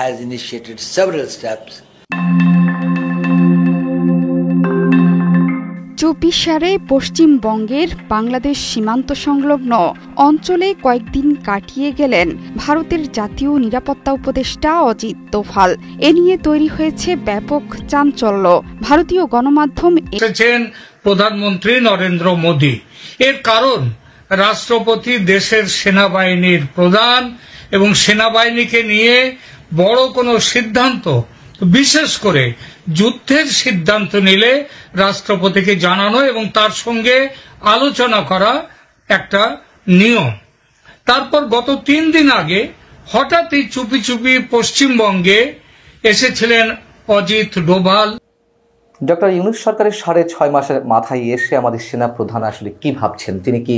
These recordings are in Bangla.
has initiated several steps. 24 সালে পশ্চিমবঙ্গের বাংলাদেশ সীমান্ত সংলগ্ন অঞ্চলে কয়েকদিন কাটিয়ে গেলেন ভারতের জাতীয় নিরাপত্তা উপদেষ্টা অজিত দোভাল। এ নিয়ে তৈরি হয়েছে ব্যাপক চাঞ্চল্য। ভারতীয় গণমাধ্যম এসেছেন প্রধানমন্ত্রী নরেন্দ্র মোদী। এর কারণ রাষ্ট্রপতি দেশের সেনাবাহিনীর প্রধান এবং সেনাবাহিনীকে নিয়ে বড় কোনো সিদ্ধান্ত, বিশেষ করে যুদ্ধের সিদ্ধান্ত নিলে রাষ্ট্রপতিকে জানানো এবং তার সঙ্গে আলোচনা করা একটা নিয়ম। তারপর গত 3 দিন আগে হঠাৎই চুপি চুপি পশ্চিমবঙ্গে এসেছিলেন অজিত ডোভাল। ডক্টর ইউনূস সরকারের 6.5 মাসের মাথায় এসে আমাদের সেনা প্রধান আসলে কি ভাবছেন? তিনি কি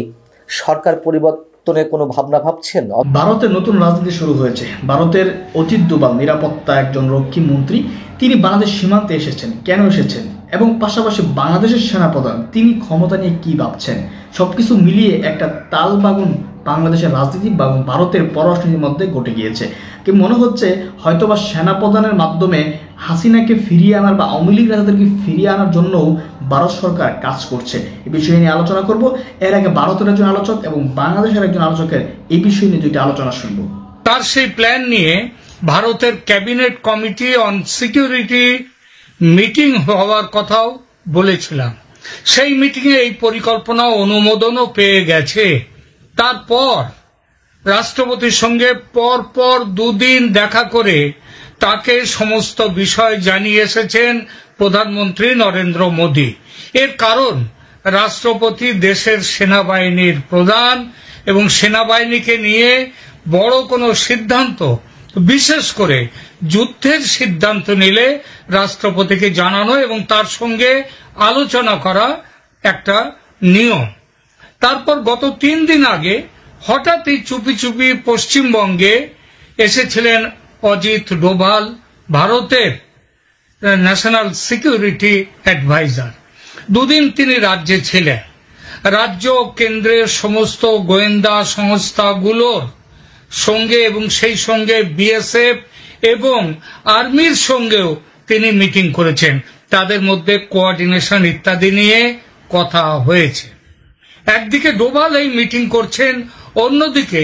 সরকার পরিবর্তনের কোনো ভাবনা ভাবছেন? ভারতের নতুন রাজনীতি শুরু হয়েছে। ভারতের অজিত ডোভাল নিরাপত্তা একজন রক্ষী মন্ত্রী, তিনি বাংলাদেশ সীমান্তে এসেছেন। কেন এসেছেন এবং পাশাপাশি বাংলাদেশের সেনাপ্রধান তিনি ক্ষমতা নিয়ে কি ভাবছেন, সবকিছু মিলিয়ে একটা তালবাগুন বাংলাদেশের রাজনীতি বা ভারতের পররাষ্ট্রনীতির মধ্যে ঘটে গিয়েছে। কি মনে হচ্ছে হয়তোবা সেনাপ্রধানের মাধ্যমে হাসিনাকে ফিরিয়ে আনার বা আওয়ামী লীগ নেতাদেরকে ফিরিয়ে আনার জন্য ভারত সরকার কাজ করছে। এই বিষয় নিয়ে আলোচনা করব। এর আগে ভারতের একজন আলোচক এবং বাংলাদেশের একজন আলোচকের এই বিষয় নিয়ে 2টি আলোচনা শুনব। তার সেই প্ল্যান নিয়ে ভারতের cabinet committee on security meeting হওয়ার কথাও বলেছিলাম। সেই মিটিংয়ে এই পরিকল্পনা অনুমোদনও পেয়ে গেছে। তারপর রাষ্ট্রপতির সঙ্গে পরপর 2 দিন দেখা করে তাকে সমস্ত বিষয় জানিয়ে এসেছেন প্রধানমন্ত্রী নরেন্দ্র মোদী। এর কারণ রাষ্ট্রপতি দেশের সেনাবাহিনীর প্রধান এবং সেনাবাহিনীকে নিয়ে বড় কোনো সিদ্ধান্ত, বিশেষ করে যুদ্ধের সিদ্ধান্ত নিলে রাষ্ট্রপতিকে জানানো এবং তার সঙ্গে আলোচনা করা একটা নিয়ম। তারপর গত 3 দিন আগে হঠাৎই চুপি চুপি পশ্চিমবঙ্গে এসেছিলেন অজিত ডোভাল, ভারতের ন্যাশনাল সিকিউরিটি অ্যাডভাইজার। 2 দিন তিনি রাজ্যে ছিলেন। রাজ্য কেন্দ্রের সমস্ত গোয়েন্দা সংস্থাগুলোর সঙ্গে এবং সেই সঙ্গে বিএসএফ এবং আর্মির সঙ্গেও তিনি মিটিং করেছেন। তাদের মধ্যে কোঅর্ডিনেশন ইত্যাদি নিয়ে কথা হয়েছে। একদিকে ডোভাল এই মিটিং করছেন, অন্যদিকে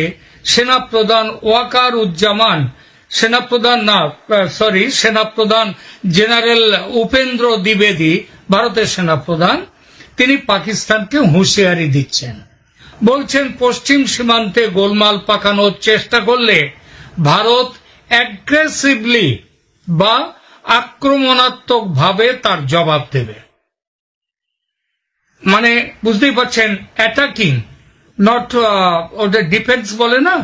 সেনাপ্রধান ওয়াকার উজ্জামান, সেনাপ্রধান জেনারেল উপেন্দ্র দ্বিবেদী, ভারতের সেনাপ্রধান, তিনি পাকিস্তানকে হুঁশিয়ারি দিচ্ছেন। বলছেন পশ্চিম সীমান্তে গোলমাল পাকানোর চেষ্টা করলে ভারত অ্যাগ্রেসিভলি বা আক্রমণাত্মক ভাবে তার জবাব দেবে। মানে বুঝতেই পারছেন, অ্যাটাকিং, নট ওদের ডিফেন্স বলে না,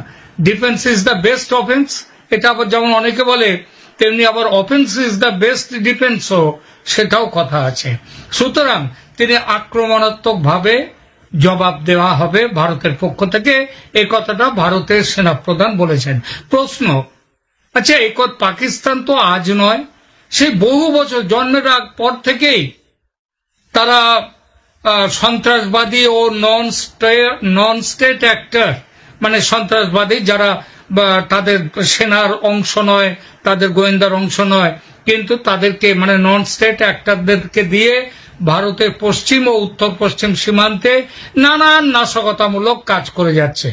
defence is the best offence. এটা আবার যেমন অনেকে বলে, তেমনি আবার অফেন্স ইজ দ্য বেস্ট ডিফেন্সও, সেটাও কথা আছে। সুতরাং তিনি আক্রমণাত্মক ভাবে জবাব দেওয়া হবে ভারতের পক্ষ থেকে, এই কথাটা ভারতের সেনাপ্রধান বলেছেন। প্রশ্ন, আচ্ছা এই পাকিস্তান তো আজ নয়, সেই বহু বছর জন্মের পর থেকেই তারা সন্ত্রাসবাদী ও নন স্টেট অ্যাক্টর, মানে সন্ত্রাসবাদী যারা তাদের সেনার অংশ নয়, তাদের গোয়েন্দার অংশ নয়, কিন্তু তাদেরকে মানে নন স্টেট অ্যাক্টরদেরকে দিয়ে ভারতের পশ্চিম ও উত্তর পশ্চিম সীমান্তে নানান নাশকতামূলক কাজ করে যাচ্ছে।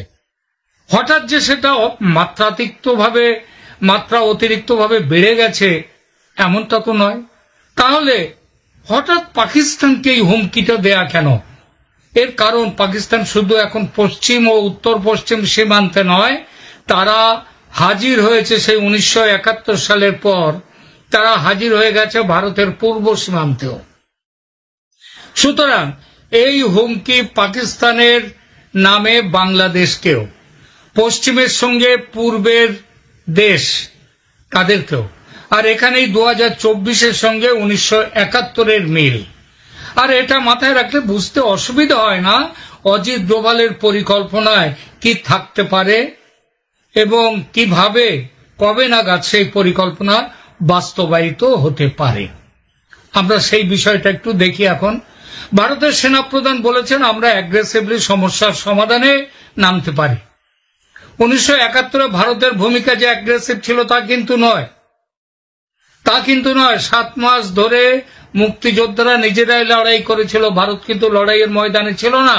হঠাৎ যে সেটা মাত্রা অতিরিক্তভাবে বেড়ে গেছে এমনটা তো নয়। তাহলে হঠাৎ পাকিস্তানকে এই হুমকিটা দেয়া কেন? এর কারণ পাকিস্তান শুধু এখন পশ্চিম ও উত্তর পশ্চিম সীমান্তে নয়, তারা হাজির হয়েছে সেই 1971 সালের পর, তারা হাজির হয়ে গেছে ভারতের পূর্ব সীমান্তেও। সুতরাং এই হুমকি পাকিস্তানের নামে বাংলাদেশকেও, পশ্চিমের সঙ্গে পূর্বের দেশ তাদেরকেও, আর এখানেই 2024-এর সঙ্গে 1971-এর মিল। আর এটা মাথায় রাখলে বুঝতে অসুবিধা হয় না অজিত ডোভালের পরিকল্পনায় কি থাকতে পারে এবং কিভাবে কবে নাগাদ সেই পরিকল্পনা বাস্তবায়িত হতে পারে। আমরা সেই বিষয়টা একটু দেখি। এখন ভারতের সেনাপ্রধান বলেছেন আমরা অ্যাগ্রেসিভলি সমস্যার সমাধানে নামতে পারি। 1971 ভারতের ভূমিকা যে অ্যাগ্রেসিভ ছিল তা কিন্তু নয়। 7 মাস ধরে মুক্তিযোদ্ধারা নিজেরাই লড়াই করেছিল, ভারত কিন্তু লড়াইয়ের ময়দানে ছিল না।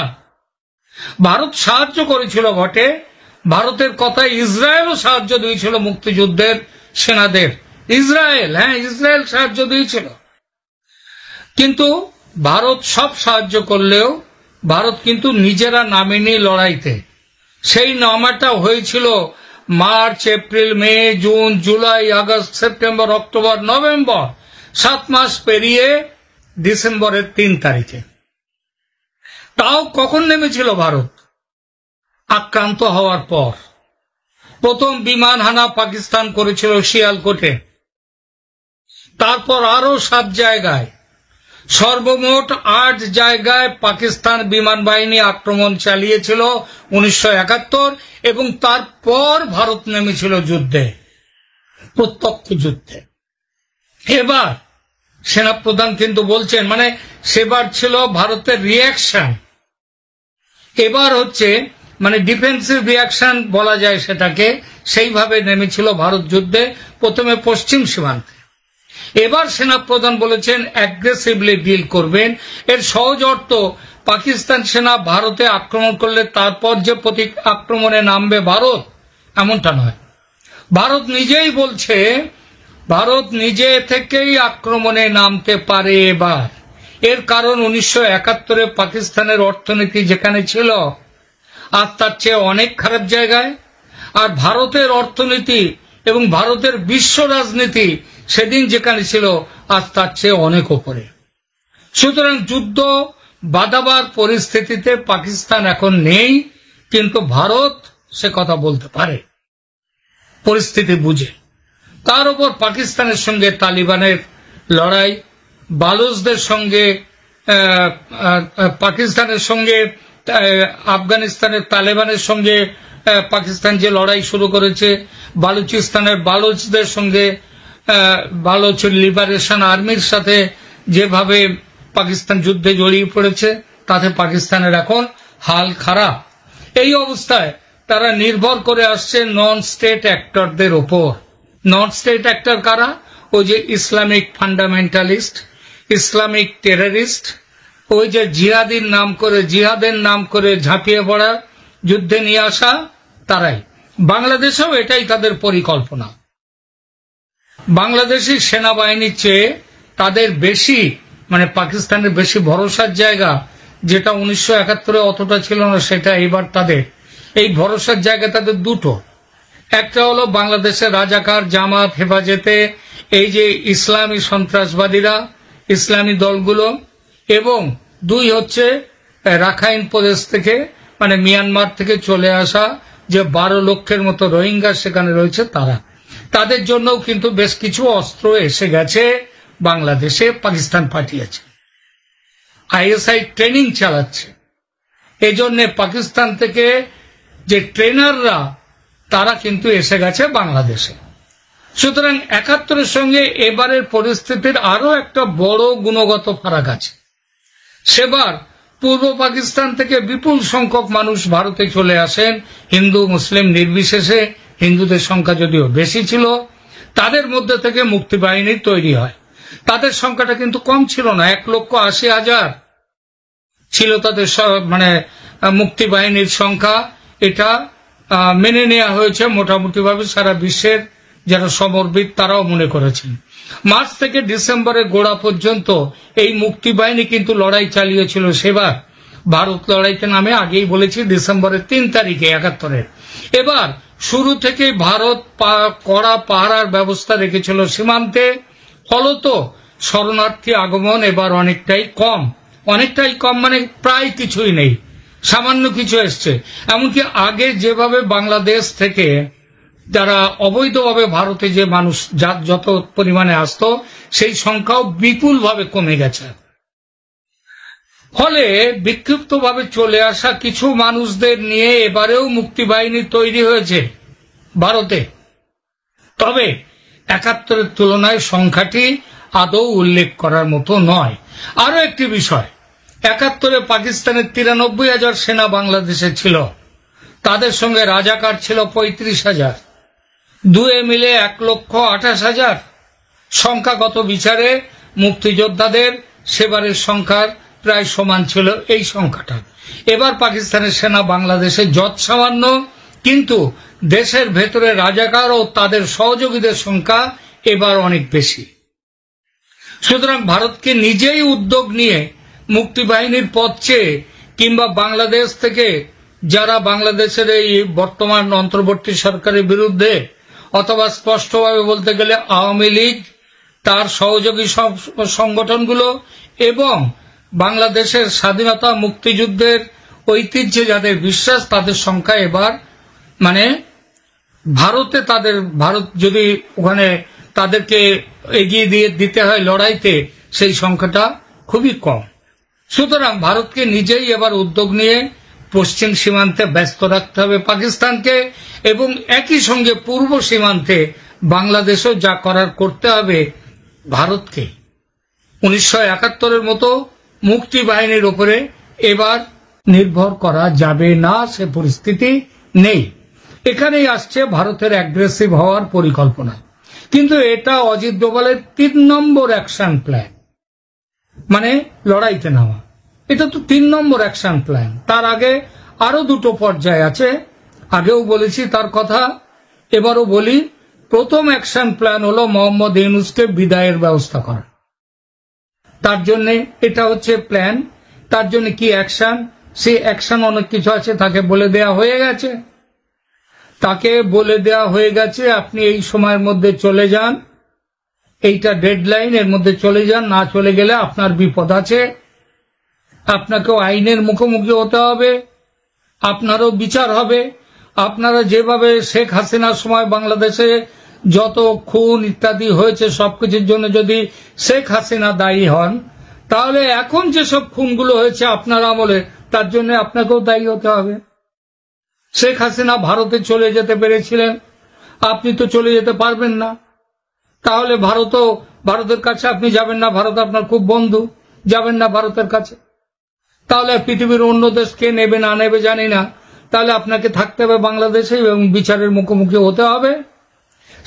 ভারত সাহায্য করেছিল বটে, ভারতের কথায় ইসরায়েলও সাহায্য দিয়েছিল মুক্তিযুদ্ধের সেনাদের। ইসরায়েল সাহায্য দিয়েছিল, কিন্তু ভারত সব সাহায্য করলেও ভারত কিন্তু নিজেরা নামেনি লড়াইতে। সেই নামাটা হয়েছিল March, April, May, June, July, August, September, October, November, 7 মাস পেরিয়ে ডিসেম্বরের 3 তারিখে। তাও কখন নেমেছিল ভারত? আক্রান্ত হওয়ার পর। প্রথম বিমান হানা পাকিস্তান করেছিল শিয়ালকোটে, তারপর আরো 7 জায়গায়, সর্বমোট 8 জায়গায় পাকিস্তান বিমান বাহিনী আক্রমণ চালিয়েছিল 1971, এবং তারপর ভারত নেমেছিল যুদ্ধে, প্রত্যক্ষ যুদ্ধে। এবার সেনাপ্রধান কিন্তু বলছেন, মানে সেবার ছিল ভারতের রিয়াকশন, এবার হচ্ছে মানে ডিফেন্সিভ রিয়াকশন বলা যায় সেটাকে, সেইভাবে নেমেছিল ভারত যুদ্ধে, প্রথমে পশ্চিম সীমান্তে। এবার সেনাপ্রধান বলেছেন অ্যাগ্রেসিভলি ডিল করবেন। এর সহজ অর্থ, পাকিস্তান সেনা ভারতে আক্রমণ করলে তারপর যে প্রতি আক্রমণে নামবে ভারত, এমনটা নয়। ভারত নিজেই বলছে, ভারত নিজে থেকেই আক্রমণে নামতে পারে এবার। এর কারণ 1971 পাকিস্তানের অর্থনীতি যেখানে ছিল আর তার চেয়ে অনেক খারাপ জায়গায়, আর ভারতের অর্থনীতি এবং ভারতের বিশ্ব রাজনীতি সেদিন যেখানে ছিল আজ তার চেয়ে অনেক ওপরে। সুতরাং যুদ্ধ বাঁধাবার পরিস্থিতিতে পাকিস্তান এখন নেই, কিন্তু ভারত সে কথা বলতে পারে পরিস্থিতি বুঝে। তার উপর পাকিস্তানের সঙ্গে তালিবানের লড়াই, বালুচদের সঙ্গে পাকিস্তানের সঙ্গে আফগানিস্তানের তালেবানের সঙ্গে পাকিস্তান যে লড়াই শুরু করেছে, বালুচিস্তানের বালুচদের সঙ্গে বালুচ লিবারেশন আর্মির সাথে যেভাবে পাকিস্তান যুদ্ধে জড়িয়ে পড়েছে, তাতে পাকিস্তানের এখন হাল খারাপ। এই অবস্থায় তারা নির্ভর করে আসছে নন স্টেট অ্যাক্টরদের ওপর। নন স্টেট অ্যাক্টর কারা? ওই যে ইসলামিক ফান্ডামেন্টালিস্ট, ইসলামিক টেররিস্ট, ওই যে জিহাদের নাম করে ঝাঁপিয়ে পড়া, যুদ্ধে নিয়ে আসা, তারাই। বাংলাদেশেও এটাই তাদের পরিকল্পনা। বাংলাদেশের সেনাবাহিনীর চেয়ে তাদের বেশি, মানে পাকিস্তানের বেশি ভরসার জায়গা, যেটা 1971 অতটা ছিল না, সেটা এবার তাদের এই ভরসার জায়গা তাদের দুটো। একটা হলো বাংলাদেশের রাজাকার, জামাত, হেফাজতে, এই যে ইসলামী সন্ত্রাসবাদীরা, ইসলামী দলগুলো, এবং 2 হচ্ছে রাখাইন প্রদেশ থেকে, মানে মিয়ানমার থেকে চলে আসা যে 12 লক্ষের মতো রোহিঙ্গা সেখানে রয়েছে, তারা। তাদের জন্যও কিন্তু বেশ কিছু অস্ত্র এসে গেছে বাংলাদেশে, পাকিস্তান পাঠিয়েছে। আইএসআই ট্রেনিং চালাচ্ছে, এজন্য পাকিস্তান থেকে যে ট্রেনাররা তারা কিন্তু এসে গেছে বাংলাদেশে। সুতরাং 71-এর সঙ্গে এবারের পরিস্থিতির আরো একটা বড় গুণগত ফারাক আছে। সেবার পূর্ব পাকিস্তান থেকে বিপুল সংখ্যক মানুষ ভারতে চলে আসেন, হিন্দু মুসলিম নির্বিশেষে, হিন্দুদের সংখ্যা যদিও বেশি ছিল। তাদের মধ্যে থেকে মুক্তি বাহিনী তৈরি হয়। তাদের সংখ্যাটা কিন্তু কম ছিল না, 1,80,000 ছিল তাদের মানে মুক্তি বাহিনীর সংখ্যা। এটা মেনে নেওয়া হয়েছে মোটামুটি ভাবে, সারা বিশ্বের যারা সমরবিদ তারাও মনে করেছেন। মার্চ থেকে ডিসেম্বরের গোড়া পর্যন্ত এই মুক্তি বাহিনী কিন্তু লড়াই চালিয়েছিল সেবার। ভারত লড়াইতে নামে আগেই বলেছি ডিসেম্বরের 3 তারিখে 71-এর। এবার শুরু থেকে ভারত কড়া পাহারার ব্যবস্থা রেখেছিল সীমান্তে, ফলত শরণার্থী আগমন এবার অনেকটাই কম মানে প্রায় কিছুই নেই, সামান্য কিছু এসছে। এমনকি আগে যেভাবে বাংলাদেশ থেকে যারা অবৈধভাবে ভারতে যে মানুষ যত পরিমাণে আসতো, সেই সংখ্যাও বিপুলভাবে কমে গেছে। ফলে বিক্ষিপ্তভাবে চলে আসা কিছু মানুষদের নিয়ে এবারেও মুক্তি বাহিনী তৈরি হয়েছে ভারতে। তবে 71-এর তুলনায় সংখ্যাটি আদৌ উল্লেখ করার মতো নয়। আরো একটি বিষয়, 71-এ পাকিস্তানের 93,000 সেনা বাংলাদেশে ছিল, তাদের সঙ্গে রাজাকার ছিল 35,000, দুয়ে মিলে 1,28,000। সংখ্যাগত বিচারে মুক্তিযোদ্ধাদের সেবারের সংখ্যার প্রায় সমান ছিল এই সংখ্যাটা। এবার পাকিস্তানের সেনা বাংলাদেশে যৎ সামান্য, কিন্তু দেশের ভেতরে রাজাকার ও তাদের সহযোগীদের সংখ্যা এবার অনেক বেশি। সুতরাং ভারতকে নিজেই উদ্যোগ নিয়ে মুক্তিবাহিনীর পথ চেয়ে কিংবা বাংলাদেশ থেকে যারা বাংলাদেশের এই বর্তমান অন্তর্বর্তী সরকারের বিরুদ্ধে, অথবা স্পষ্টভাবে বলতে গেলে আওয়ামী লীগ, তার সহযোগী সংগঠনগুলো এবং বাংলাদেশের স্বাধীনতা মুক্তিযুদ্ধের ঐতিহ্যে যাদের বিশ্বাস, তাদের সংখ্যা এবার ভারত যদি ওখানে তাদেরকে এগিয়ে দিয়ে দিতে হয় লড়াইতে, সেই সংখ্যাটা খুবই কম। সুতরাং ভারতকে নিজেই এবার উদ্যোগ নিয়ে পশ্চিম সীমান্তে ব্যস্ত রাখতে হবে পাকিস্তানকে, এবং একই সঙ্গে পূর্ব সীমান্তে বাংলাদেশও যা করার করতে হবে ভারতকে। 1971-এর মতো মুক্তি বাহিনীর উপরে এবার নির্ভর করা যাবে না, সে পরিস্থিতি নেই। এখানেই আসছে ভারতের অ্যাগ্রেসিভ হওয়ার পরিকল্পনা। কিন্তু এটা অজিত ডোভালের 3 নম্বর অ্যাকশন প্ল্যান, লড়াইতে নামা। এটা তো 3 নম্বর অ্যাকশন প্ল্যান। তার আগে আরো 2টো পর্যায় আছে, আগেও বলেছি তার কথা, এবারও বলি। প্রথম অ্যাকশন প্ল্যান হলো মোহাম্মদ ইউনূসকে বিদায়ের ব্যবস্থা করা। তার জন্য এটা হচ্ছে প্ল্যান। তার জন্য কি অ্যাকশন, সেই অ্যাকশন অনেক কিছু আছে, তাকে বলে দেয়া হয়ে গেছে। আপনি এই সময়ের মধ্যে চলে যান, এইটা ডেডলাইন, এর মধ্যে চলে যান। না চলে গেলে আপনার বিপদ আছে, আপনাকেও আইনের মুখোমুখি হতে হবে, আপনারও বিচার হবে। আপনারা যেভাবে শেখ হাসিনার সময় বাংলাদেশে যত খুন ইত্যাদি হয়েছে সবকিছুর জন্য যদি শেখ হাসিনা দায়ী হন, তাহলে এখন যেসব খুনগুলো হয়েছে আপনার আমলে, তার জন্য আপনাকেও দায়ী হতে হবে। শেখ হাসিনা ভারতে চলে যেতে পেরেছিলেন, আপনি তো চলে যেতে পারবেন না। তাহলে ভারতের কাছে আপনি যাবেন না, ভারত আপনার খুব বন্ধু, যাবেন না ভারতের কাছে। তাহলে পৃথিবীর অন্য দেশ কে নেবে না নেবে জানি না, তাহলে আপনাকে থাকতে হবে বাংলাদেশে এবং বিচারের মুখোমুখি হতে হবে।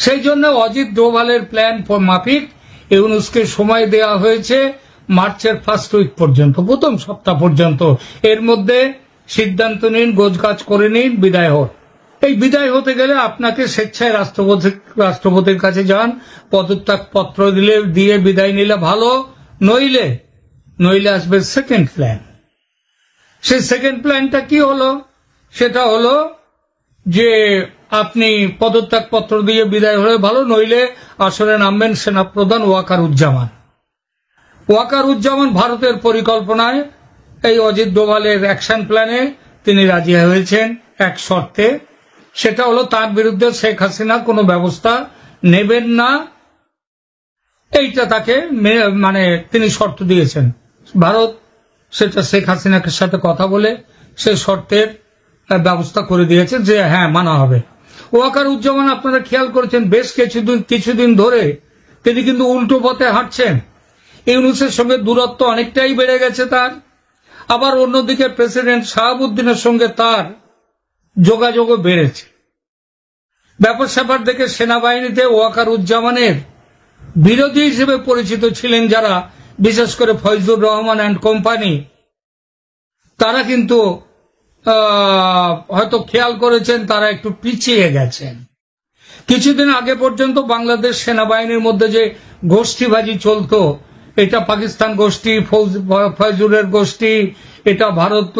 সেই জন্য অজিত ডোভালের প্ল্যান মাফিক ইউনূসকে সময় দেওয়া হয়েছে মার্চের 1st উইক পর্যন্ত, প্রথম সপ্তাহ পর্যন্ত। এর মধ্যে সিদ্ধান্ত নিন, গোছগাছ করে নিন, বিদায় হন। এই বিদায় হতে গেলে আপনাকে স্বেচ্ছায় রাষ্ট্রপতির কাছে যান, পদত্যাগ পত্র দিয়ে বিদায় নিলে ভালো, নইলে আসবে সেকেন্ড প্ল্যান। সেই সেকেন্ড প্ল্যানটা কি হলো? সেটা হলো যে আপনি পদত্যাগ পত্র দিয়ে বিদায় হলে ভালো, নইলে আসলে নামবেন সেনাপ্রধান ওয়াকারুজ্জামান। ভারতের পরিকল্পনায় এই অজিত ডোভালের অ্যাকশন প্ল্যানে তিনি রাজি হয়েছেন এক শর্তে, সেটা হলো তার বিরুদ্ধে শেখ হাসিনা কোনো ব্যবস্থা নেবেন না। এইটা তাকে তিনি শর্ত দিয়েছেন। ভারত সেটা শেখ হাসিনার সাথে কথা বলে সে শর্তের ব্যবস্থা করে দিয়েছে যে হ্যাঁ, মানা হবে। ওয়াকারুজ্জামান আপনারা খেয়াল করেছেন বেশ কিছুদিন ধরে তিনি কিন্তু উল্টো পথে হাঁটছেন। ইউনূসের সঙ্গে দূরত্ব অনেকটাই বেড়ে গেছে তার। আবার অন্যদিকে প্রেসিডেন্ট শাহাবুদ্দিনের সঙ্গে তার যোগাযোগও বেড়েছে। ব্যাপার স্যাপার দেখে সেনাবাহিনীতে ওয়াকারুজ্জামানের বিরোধী হিসেবে পরিচিত ছিলেন যারা, বিশেষ করে ফয়জুর রহমান অ্যান্ড কোম্পানি, তারা কিন্তু হয়তো খেয়াল করেছেন তারা একটু পিছিয়ে গেছেন। কিছুদিন আগে পর্যন্ত বাংলাদেশ সেনাবাহিনীর মধ্যে যে গোষ্ঠীবাজি চলতো, এটা পাকিস্তান গোষ্ঠী, ফয়জুরের গোষ্ঠী, এটা ভারত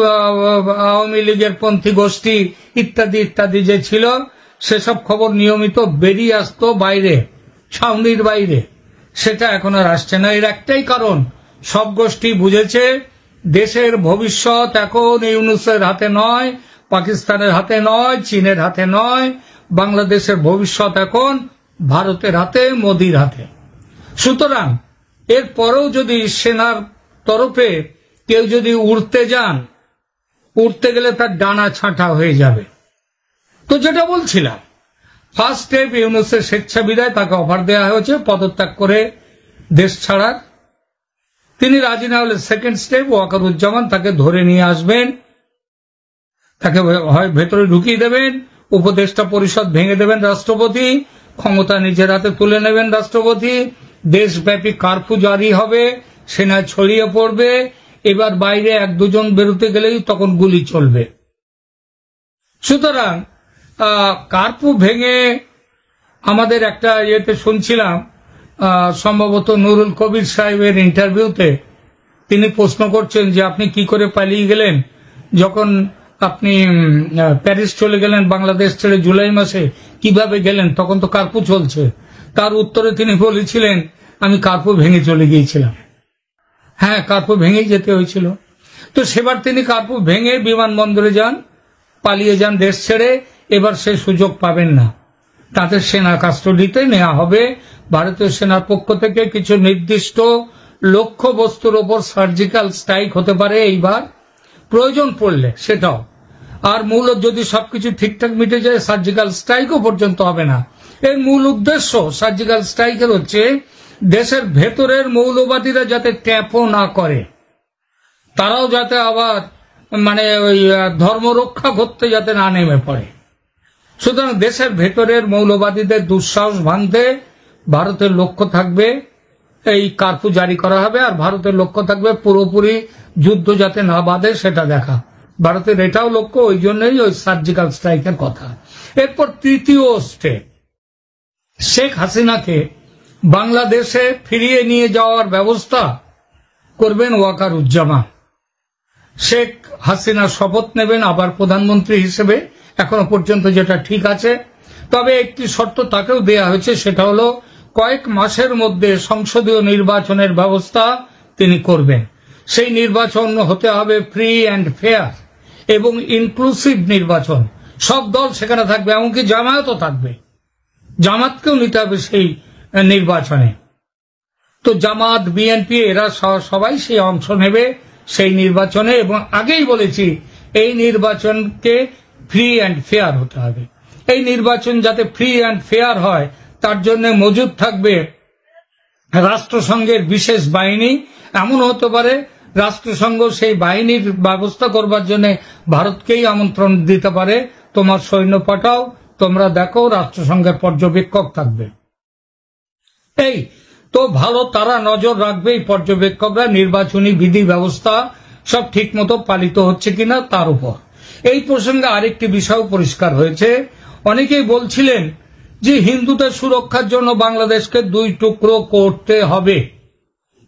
আওয়ামী লীগের পন্থী গোষ্ঠী ইত্যাদি ইত্যাদি যে ছিল, সেসব খবর নিয়মিত বেরিয়ে আসতো বাইরে, ছাউনির বাইরে। সেটা এখন আর আসছে না। এর একটাই কারণ, সব গোষ্ঠী বুঝেছে দেশের ভবিষ্যৎ এখন ইউনূসের হাতে নয়, পাকিস্তানের হাতে নয়, চীনের হাতে নয়, বাংলাদেশের ভবিষ্যৎ এখন ভারতের হাতে, মোদির হাতে। সুতরাং এরপরেও যদি সেনার তরফে কেউ যদি উঠতে গেলে তার ডানা ছাঁটা হয়ে যাবে। তো যেটা বলছিলাম, ফার্স্ট স্টেপ ইউনূসের স্বেচ্ছা বিদায়, তাকে অফার দেওয়া হয়েছে পদত্যাগ করে দেশ ছাড়ার। তিনি রাজি না হলে সেকেন্ড স্টেপ ওয়াকারুজ্জামান তাকে ধরে নিয়ে আসবেন, তাকে হয় ভেতরে ঢুকিয়ে দেবেন, উপদেষ্টা পরিষদ ভেঙে দেবেন রাষ্ট্রপতি, ক্ষমতা নিজের হাতে তুলে নেবেন রাষ্ট্রপতি, দেশব্যাপী কারফিউ জারি হবে, সেনা ছড়িয়ে পড়বে, এবার বাইরে এক দুজন বেরোতে গেলেই তখন গুলি চলবে। সুতরাং কারফিউ ভেঙে আমাদের একটা ইয়েতে শুনছিলাম, সম্ভবত নুরুল কবির সাহেবের ইন্টারভিউতে তিনি প্রশ্ন করছেন যে আপনি কি করে পালিয়ে গেলেন, যখন আপনি প্যারিস চলে গেলেন বাংলাদেশ ছেড়ে জুলাই মাসে, কিভাবে গেলেন, তখন তো কারফিউ চলছে। তার উত্তরে তিনি বলেছিলেন আমি কারফিউ ভেঙে চলে গিয়েছিলাম। হ্যাঁ, কারফিউ ভেঙেই যেতে হয়েছিল। তো সেবার তিনি কারফিউ ভেঙে বিমানবন্দরে যান, পালিয়ে যান দেশ ছেড়ে। এবার সে সুযোগ পাবেন না, তাদের সেনা কাস্টডিতে নেওয়া হবে। ভারতীয় সেনার পক্ষ থেকে কিছু নির্দিষ্ট লক্ষ্য বস্তুর ওপর সার্জিক্যাল স্ট্রাইক হতে পারে এইবার, প্রয়োজন পড়লে সেটাও। আর মূল যদি সবকিছু ঠিকঠাক মিটে যায় সার্জিক্যাল স্ট্রাইকও পর্যন্ত হবে না। এর মূল উদ্দেশ্য সার্জিক্যাল স্ট্রাইকের হচ্ছে দেশের ভেতরের মৌলবাদীরা যাতে ট্যাপও না করে, তারাও যাতে আবার ওই ধর্ম রক্ষা করতে যাতে না নেমে পড়ে। সুতরাং দেশের ভেতরের মৌলবাদীদের দুঃসাহস ভাঙতে ভারতের লক্ষ্য থাকবে এই কারফিউ জারি করা হবে, আর ভারতের লক্ষ্য থাকবে পুরোপুরি যুদ্ধ যাতে না বাঁধে সেটা দেখা। ভারতের এটাও লক্ষ্য, ওই জন্যই ওই সার্জিক্যাল স্ট্রাইকের কথা। এরপর তৃতীয় স্টেপ, শেখ হাসিনাকে বাংলাদেশে ফিরিয়ে নিয়ে যাওয়ার ব্যবস্থা করবেন ওয়াকারুজ্জামান। শেখ হাসিনা শপথ নেবেন আবার প্রধানমন্ত্রী হিসেবে, এখনো পর্যন্ত যেটা ঠিক আছে। তবে একটি শর্ত তাকেও দেয়া হয়েছে, সেটা হলো কয়েক মাসের মধ্যে সংসদীয় নির্বাচনের ব্যবস্থা তিনি করবেন। সেই নির্বাচন হতে হবে ফ্রি অ্যান্ড ফেয়ার এবং ইনক্লুসিভ নির্বাচন। সব দল সেখানে থাকবে, এমনকি জামায়াতও থাকবে, জামাতকেও নিতে হবে সেই নির্বাচনে। তো জামাত, বিএনপি এরা সবাই সেই অংশ নেবে সেই নির্বাচনে। এবং আগেই বলেছি এই নির্বাচনকে ফ্রি অ্যান্ড ফেয়ার হতে হবে। এই নির্বাচন যাতে ফ্রি অ্যান্ড ফেয়ার হয় তার জন্য মজুদ থাকবে রাষ্ট্রসংঘের বিশেষ বাহিনী। এমন হতে পারে রাষ্ট্রসংঘ সেই বাহিনীর ব্যবস্থা করবার জন্য ভারতকেই আমন্ত্রণ দিতে পারে, তোমার সৈন্য পাঠাও, তোমরা দেখো, রাষ্ট্রসংঘের পর্যবেক্ষক থাকবে। এই তো ভালো, তারা নজর রাখবে এই পর্যবেক্ষকরা নির্বাচনী বিধি ব্যবস্থা সব ঠিক মতো পালিত হচ্ছে কিনা তার উপর। এই প্রসঙ্গে আরেকটি বিষয় পরিষ্কার হয়েছে। অনেকেই বলছিলেন যে হিন্দুদের সুরক্ষার জন্য বাংলাদেশকে 2 টুকরো করতে হবে,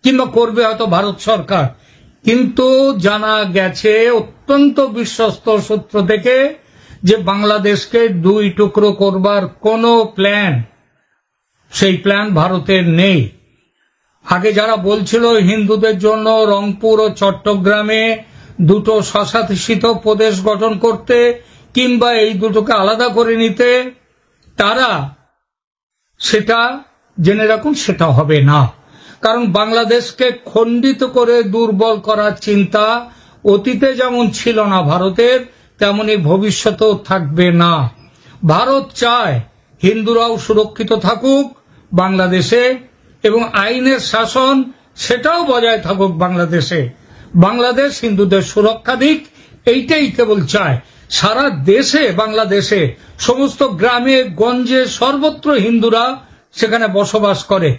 কিংবা করবে হয়তো ভারত সরকার। কিন্তু জানা গেছে অত্যন্ত বিশ্বস্ত সূত্র থেকে যে বাংলাদেশকে 2 টুকরো করবার কোনো প্ল্যান, সেই প্ল্যান ভারতের নেই। আগে যারা বলছিল হিন্দুদের জন্য রংপুর ও চট্টগ্রামে 2টো স্বশাসিত প্রদেশ গঠন করতে কিংবা এই দুটোকে আলাদা করে নিতে, তারা সেটা জেনে রাখুন সেটা হবে না। কারণ বাংলাদেশকে খণ্ডিত করে দুর্বল করার চিন্তা অতীতে যেমন ছিল না ভারতের, তেমনি ভবিষ্যতেও থাকবে না। ভারত চায় হিন্দুরাও সুরক্ষিত থাকুক বাংলাদেশে এবং আইনের শাসন সেটাও বজায় থাকুক বাংলাদেশে। বাংলাদেশ হিন্দুদের সুরক্ষা দিক, এইটাই কেবল চায়। সারা দেশে, বাংলাদেশে সমস্ত গ্রামে গঞ্জে সর্বত্র হিন্দুরা সেখানে বসবাস করে।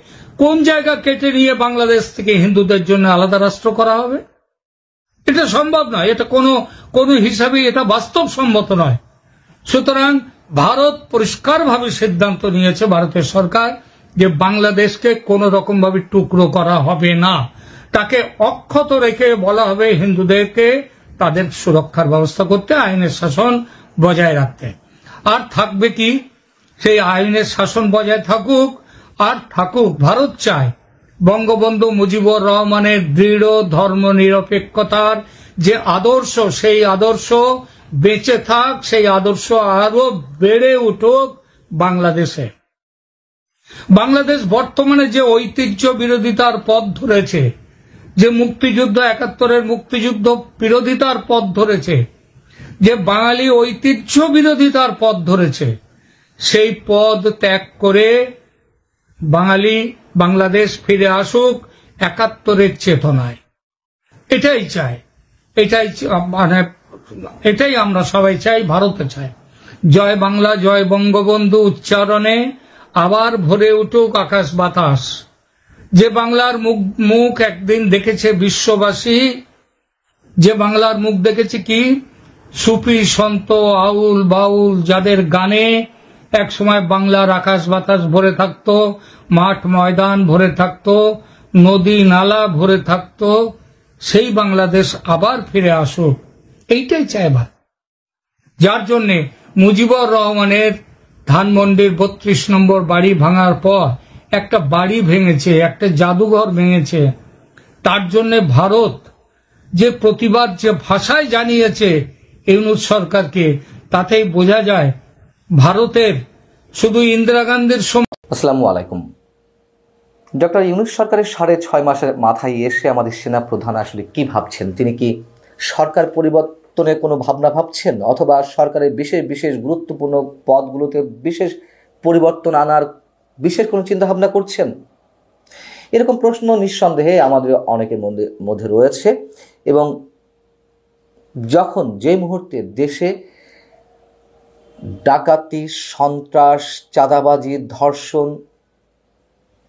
কোন জায়গা কেটে নিয়ে বাংলাদেশ থেকে হিন্দুদের জন্য আলাদা রাষ্ট্র করা হবে? এটা সম্ভব নয়, এটা কোনো হিসাবে এটা বাস্তবসম্মত নয়। সুতরাং ভারত পরিষ্কারভাবে সিদ্ধান্ত নিয়েছে, ভারতের সরকার, যে বাংলাদেশকে কোন রকম ভাবে টুকরো করা হবে না। তাকে অক্ষত রেখে বলা হবে হিন্দুদেরকে তাদের সুরক্ষার ব্যবস্থা করতে, আইনের শাসন বজায় রাখতে। আর থাকবে কি, সেই আইনের শাসন বজায় থাকুক। আর থাকুক, ভারত চায় বঙ্গবন্ধু মুজিবুর রহমানের দৃঢ় ধর্মনিরপেক্ষতার যে আদর্শ, সেই আদর্শ বেঁচে থাক, সেই আদর্শ আরো বেড়ে উঠুক বাংলাদেশে। বাংলাদেশ বর্তমানে যে ঐতিহ্য বিরোধিতার পথ ধরেছে, যে মুক্তিযুদ্ধ 71-এর মুক্তিযুদ্ধ বিরোধিতার পথ ধরেছে, যে বাঙালি ঐতিহ্য বিরোধিতার পথ ধরেছে, সেই পথ ত্যাগ করে বাংলাদেশ ফিরে আসুক 71-এর চেতনায়। এটাই চায়, এটাই এটাই আমরা সবাই চাই, ভারতে চাই। জয় বাংলা, জয় বঙ্গবন্ধু উচ্চারণে আবার ভরে উঠুক আকাশ বাতাস। যে বাংলার মুখ একদিন দেখেছে বিশ্ববাসী, যে বাংলার মুখ দেখেছে কি সুফি সন্ত আউল বাউল, যাদের গানে এক সময় বাংলার আকাশ বাতাস ভরে থাকতো, মাঠ ময়দান ভরে থাকতো, নদী নালা ভরে থাকতো, সেই বাংলাদেশ আবার ফিরে আসুক, এইটাই চাই ভারত। যার জন্যে মুজিবুর রহমানের ধানমন্ডির 32 নম্বর বাড়ি ভাঙার পর একটা বাড়ি ভেঙেছে, একটা জাদুঘর ভেঙেছে। তার জন্য ভারত যে প্রতিবাদ যে ভাষায় জানিয়েছে ইউনূস সরকারকে, তাতেই বোঝা যায় ভারতের শুধু ইন্দিরা গান্ধীর সময়। আসসালামু আলাইকুম। ডক্টর ইউনূস সরকারের 6.5 মাসের মাথায় এসে আমাদের সেনা প্রধান আসলে কি ভাবছেন? তিনি কি সরকার পরিবর্তনের কোনো ভাবনা ভাবছেন, অথবা সরকারের বিশেষ বিশেষ গুরুত্বপূর্ণ পদগুলোতে বিশেষ পরিবর্তন আনার বিশেষ কোনো চিন্তা ভাবনা করছেন? এরকম প্রশ্ন নিঃসন্দেহে আমাদের অনেকের মধ্যে রয়েছে। এবং যখন যে মুহূর্তে দেশে ডাকাতি, সন্ত্রাস, চাঁদাবাজি, ধর্ষণ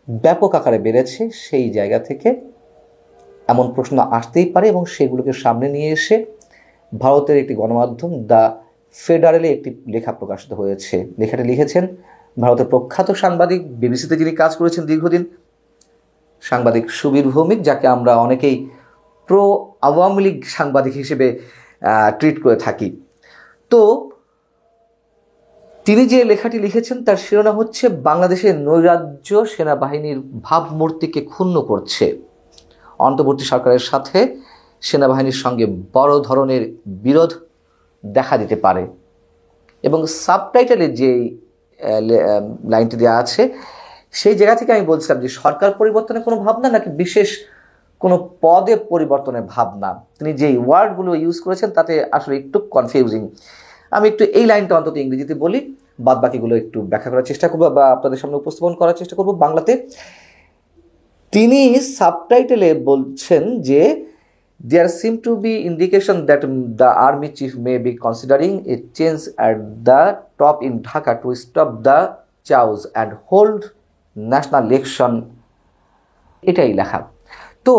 ব্যাপক আকারে বেড়েছে, সেই জায়গা থেকে এমন প্রশ্ন আসতেই পারে। এবং সেগুলোকে সামনে নিয়ে এসে ভারতের একটি গণমাধ্যম দ্য ফেডারেলে একটি লেখা প্রকাশিত হয়েছে। লেখাটি লিখেছেন ভারতের প্রখ্যাত সাংবাদিক, বিবিসিতে যিনি কাজ করেছেন দীর্ঘদিন, সাংবাদিক সুবীর ভৌমিক, যাকে আমরা অনেকেই প্রো আওয়ামী লীগ সাংবাদিক হিসেবে ট্রিট করে থাকি। তো তিনি যে লেখাটি লিখেছেন তার শিরোনাম হচ্ছে বাংলাদেশের নৈরাজ্য সেনাবাহিনীর ভাবমূর্তিকে ক্ষুণ্ণ করছে, অন্তর্বর্তী সরকারের সাথে সেনাবাহিনীর সঙ্গে বড় ধরনের বিরোধ দেখা দিতে পারে। এবং সাবটাইটেলে যে লাইনটি দেওয়া আছে সেই জায়গা থেকে আমি বলছিলাম যে সরকার পরিবর্তনের কোনো ভাবনা নাকি বিশেষ কোনো পদে পরিবর্তনের ভাবনা। তিনি যেই ওয়ার্ডগুলো ইউজ করেছেন তাতে আসলে একটু কনফিউজিং। আমি একটু এই লাইনটা অন্তত ইংরেজিতে বলি, বাদ বাকিগুলো একটু ব্যাখ্যা করার চেষ্টা করবো বা আপনাদের সামনে উপস্থাপন করার চেষ্টা করবো বাংলাতে। তিনি সাবটাইটেলে বলছেন যে there seem to be indication that the army chief may be considering a change at the top in Dhaka to stop the chaos and hold national election. এটাই লেখা। তো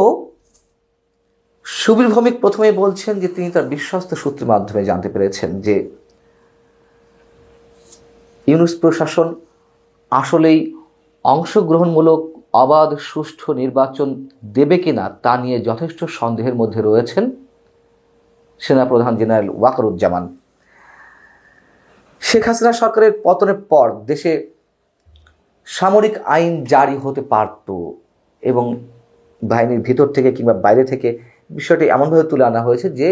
সুবীর ভৌমিক প্রথমে বলছেন যে তিনি তার বিশ্বস্ত সূত্রের মাধ্যমে জানতে পেরেছেন যে ইউনূস প্রশাসন আসলেই অংশগ্রহণমূলক অবাধ সুষ্ঠু নির্বাচন দেবে কিনা তা নিয়ে যথেষ্ট সন্দেহের মধ্যে রয়েছেন সেনাপ্রধান জেনারেল ওয়াকারুজ্জামান। শেখ হাসিনা সরকারের পতনের পর দেশে সামরিক আইন জারি হতে পারত এবং বাহিনীর ভিতর থেকে কিংবা বাইরে থেকে বিষয়টি এমনভাবে তুলে আনা হয়েছে যে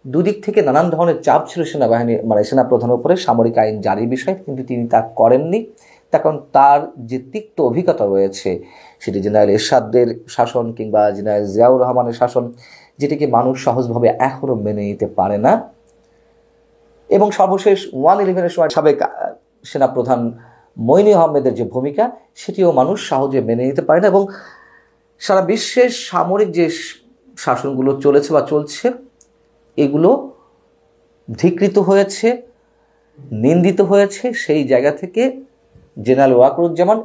দুদিক থেকে নানান ধরনের চাপ ছিল সেনাবাহিনী সেনাপ্রধানের উপরে সামরিক আইন জারির বিষয়ে, কিন্তু তিনি তা করেননি। তার কারণ তার যে তিক্ত অভিজ্ঞতা রয়েছে, সেটি জেনারেল এরশাদের শাসন কিংবা জেনারেল জিয়াউর রহমানের শাসন, যেটিকে মানুষ সহজভাবে এখনও মেনে নিতে পারে না। এবং সর্বশেষ 1/11-এর সময় সাবেক সেনাপ্রধান মইনি আহমেদের যে ভূমিকা, সেটিও মানুষ সহজে মেনে নিতে পারে না। এবং সারা বিশ্বের সামরিক যে শাসনগুলো চলেছে বা চলছে, এগুলো ধিকৃত হয়েছে, নিন্দিত হয়েছে। সেই জায়গা থেকে জেনারেল ওয়াকারুজ্জামান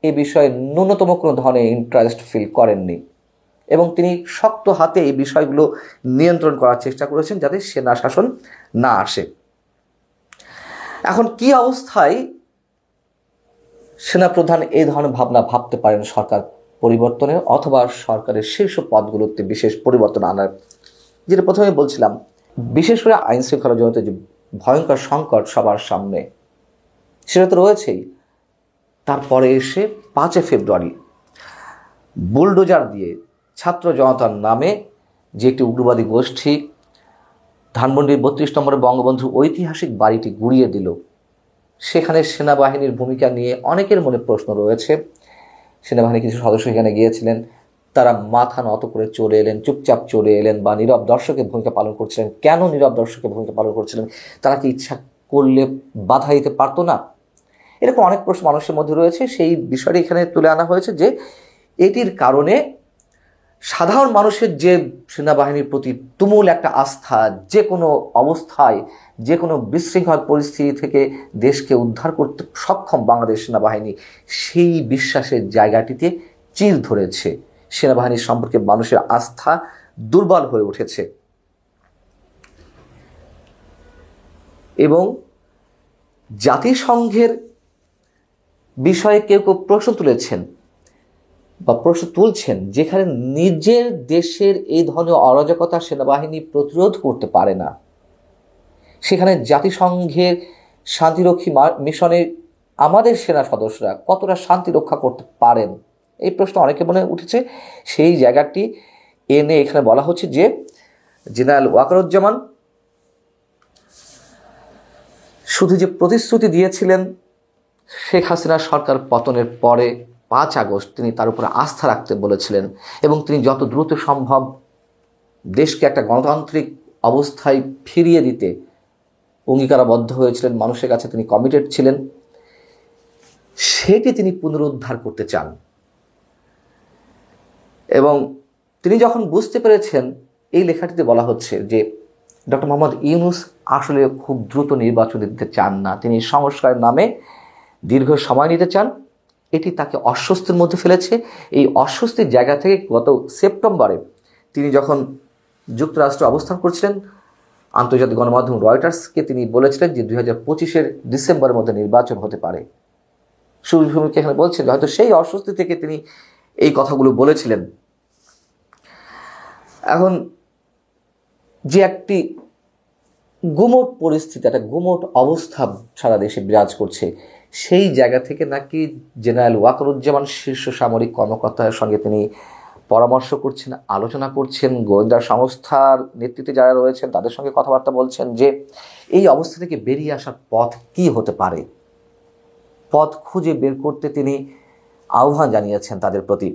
এ বিষয়ে ন্যূনতম কোনো ধরনের ইন্টারেস্ট ফিল করেননি এবং তিনি শক্ত হাতে এই বিষয়গুলো নিয়ন্ত্রণ করার চেষ্টা করেছেন যাতে সেনা শাসন না আসে। এখন কি অবস্থায় সেনাপ্রধান এই ধরনের ভাবনা ভাবতে পারেন সরকার পরিবর্তনের অথবা সরকারের শীর্ষ পদগুলোতে বিশেষ পরিবর্তন আনার? যেটা প্রথমে বলছিলাম, বিশেষ করে আইন শৃঙ্খলা জনিত যে ভয়ঙ্কর সংকট সবার সামনে, সেটা তো রয়েছেই। তারপরে এসে 5 ফেব্রুয়ারি বুলডোজার দিয়ে ছাত্র জনতার নামে যে একটি উগ্রবাদী গোষ্ঠী ধানমন্ডির 32 নম্বরে বঙ্গবন্ধুর ঐতিহাসিক বাড়িটি গুড়িয়ে দিল, সেখানে সেনাবাহিনীর ভূমিকা নিয়ে অনেকের মনে প্রশ্ন রয়েছে। সেনাবাহিনীর কিছু সদস্য সেখানে গিয়েছিলেন, তারা মাথা নত করে চলে এলেন, চুপচাপ চলে এলেন বা নীরব দর্শকের ভূমিকা পালন করছিলেন। কেন নীরব দর্শকের ভূমিকা পালন করছিলেন? তারা কি ইচ্ছা করলে বাধা দিতে পারতো না? এরকম অনেক প্রশ্ন মানুষের মধ্যে রয়েছে। সেই বিষয়টি এখানে তুলে আনা হয়েছে যে এটির কারণে সাধারণ মানুষের যে সেনাবাহিনীর প্রতি তুমুল একটা আস্থা, যে কোনো অবস্থায় যে কোনো বিশৃঙ্খল পরিস্থিতি থেকে দেশকে উদ্ধার করতে সক্ষম বাংলাদেশ সেনাবাহিনী, সেই বিশ্বাসের জায়গাটিতে চির ধরেছে। সেনাবাহিনীর সম্পর্কে মানুষের আস্থা দুর্বল হয়ে উঠেছে এবং জাতিসংঘের বিষয়ে কেউ কেউ প্রশ্ন তুলেছেন বা প্রশ্ন তুলছেন, যেখানে নিজের দেশের এই ধরনের অরাজকতা সেনাবাহিনী প্রতিরোধ করতে পারে না, সেখানে জাতিসংঘের শান্তিরক্ষী মিশনে আমাদের সেনা সদস্যরা কতটা শান্তি রক্ষা করতে পারেন, এই প্রশ্ন অনেকে মনে উঠেছে। সেই জায়গাটি এনে এখানে বলা হচ্ছে যে জেনারেল ওয়াকারুজ্জামান শুধু যে প্রতিশ্রুতি দিয়েছিলেন শেখ হাসিনা সরকার পতনের পরে 5 আগস্ট তিনি তার উপরে আস্থা রাখতে বলেছিলেন এবং তিনি যত দ্রুত সম্ভব দেশকে একটা গণতান্ত্রিক অবস্থায় ফিরিয়ে দিতে অঙ্গীকারাবদ্ধ হয়েছিলেন, মানুষের কাছে তিনি কমিটেড ছিলেন, সেটি তিনি পুনরুদ্ধার করতে চান। এবং তিনি যখন বুঝতে পেরেছেন, এই লেখাটিতে বলা হচ্ছে যে ডক্টর মোহাম্মদ ইউনূস আসলে খুব দ্রুত নির্বাচন দিতে চান না, তিনি সংস্কারের নামে দীর্ঘ সময় নিতে চান, এটি তাকে অস্বস্তির মধ্যে ফেলেছে। এই অস্বস্তির জায়গা থেকে গত সেপ্টেম্বরে তিনি যখন যুক্তরাষ্ট্রে অবস্থান করছিলেন, আন্তর্জাতিক গণমাধ্যম রয়টার্সকে তিনি বলেছিলেন যে 2025-এর ডিসেম্বরের মধ্যে নির্বাচন হতে পারে। সুবীর ভৌমিক এখানে বলছেন যে হয়তো সেই অস্বস্তি থেকে তিনি এই কথাগুলো বলেছিলেন। এখন যে একটি গুমোট পরিস্থিতি, একটা গুমোট অবস্থা সারা দেশে বিরাজ করছে, সেই জায়গা থেকে নাকি জেনারেল ওয়াকারুজ্জামান শীর্ষ সামরিক কর্মকর্তার সঙ্গে তিনি পরামর্শ করছেন, আলোচনা করছেন, গোয়েন্দা সংস্থার নেতৃত্বে যারা রয়েছেন তাদের সঙ্গে কথাবার্তা বলছেন যে এই অবস্থা থেকে বেরিয়ে আসার পথ কি হতে পারে, পথ খুঁজে বের করতে তিনি আহ্বান জানিয়েছেন তাদের প্রতি।